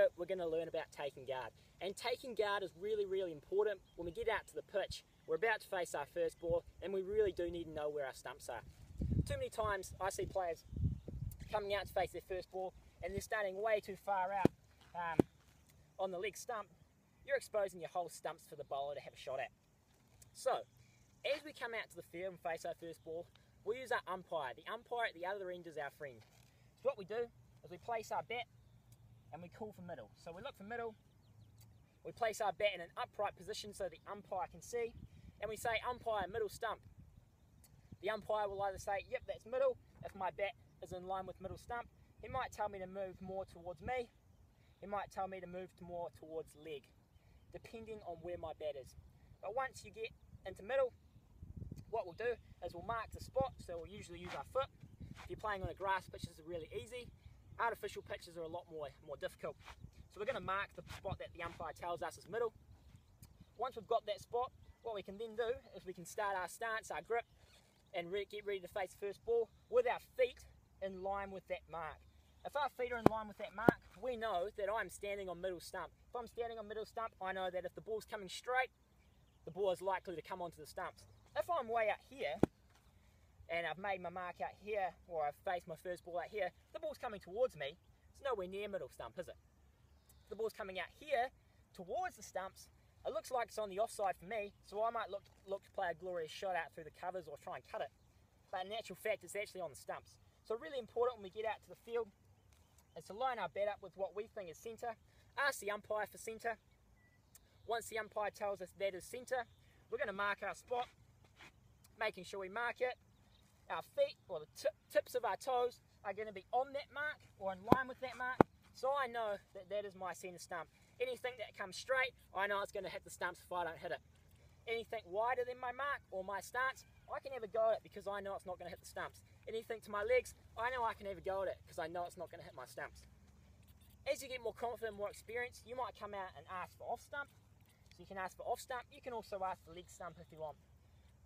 video, we're going to learn about taking guard. And taking guard is really, really important when we get out to the pitch. We're about to face our first ball, and we really do need to know where our stumps are. Too many times I see players coming out to face their first ball, and they're starting way too far out on the leg stump. You're exposing your whole stumps for the bowler to have a shot at. So, as we come out to the field and face our first ball, we use our umpire. The umpire at the other end is our friend. So what we do is we place our bat and we call for middle. So we look for middle, we place our bat in an upright position so the umpire can see, and we say, umpire, middle stump. The umpire will either say, yep, that's middle. If my bat is in line with middle stump, he might tell me to move more towards me. He might tell me to move more towards leg, depending on where my bat is. But once you get into middle, what we'll do is we'll mark the spot. So we'll usually use our foot. If you're playing on a grass pitch, this is really easy. Artificial pitches are a lot more difficult. So we're going to mark the spot that the umpire tells us is middle. Once we've got that spot, what we can then do is we can start our stance, our grip, and get ready to face the first ball with our feet in line with that mark. If our feet are in line with that mark, we know that I'm standing on middle stump. If I'm standing on middle stump, I know that if the ball's coming straight, the ball is likely to come onto the stumps. If I'm way out here, and I've made my mark out here, or I've faced my first ball out here, the ball's coming towards me, it's nowhere near middle stump, is it? The ball's coming out here, towards the stumps, it looks like it's on the offside for me, so I might look to play a glorious shot out through the covers or try and cut it. But in actual fact, it's actually on the stumps. So really important when we get out to the field is to line our bat up with what we think is centre, ask the umpire for centre. Once the umpire tells us that is centre, we're going to mark our spot, making sure we mark it. Our feet, or the tips of our toes, are going to be on that mark or in line with that mark, so I know that that is my centre stump. Anything that comes straight, I know it's going to hit the stumps if I don't hit it. Anything wider than my mark or my stance, I can have a go at it because I know it's not going to hit the stumps. Anything to my legs, I know I can have a go at it because I know it's not going to hit my stumps. As you get more confident, more experience, you might come out and ask for off stump. So you can ask for off stump, you can also ask for leg stump if you want.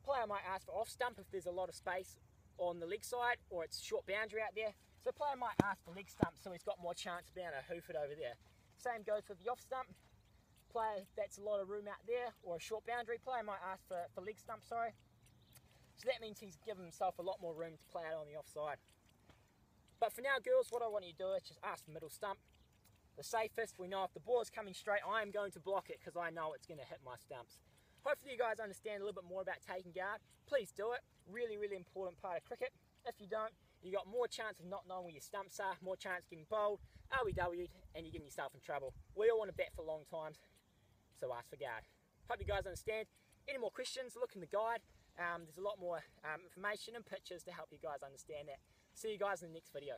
Player might ask for off stump if there's a lot of space on the leg side or it's short boundary out there. So player might ask for leg stump so he's got more chance of being able to hoof it over there. Same goes with the off stump. Player, that's a lot of room out there or a short boundary, player might ask for leg stump, sorry. So that means he's given himself a lot more room to play out on the offside. But for now, girls, what I want you to do is just ask for middle stump. The safest, we know if the ball is coming straight, I am going to block it because I know it's going to hit my stumps. Hopefully you guys understand a little bit more about taking guard. Please do it. Really, really important part of cricket. If you don't, you got more chance of not knowing where your stumps are, more chance of getting bowled, RBW'd, and you're getting yourself in trouble. We all want to bat for long times, so ask for guard. Hope you guys understand. Any more questions, look in the guide. There's a lot more information and pictures to help you guys understand that. See you guys in the next video.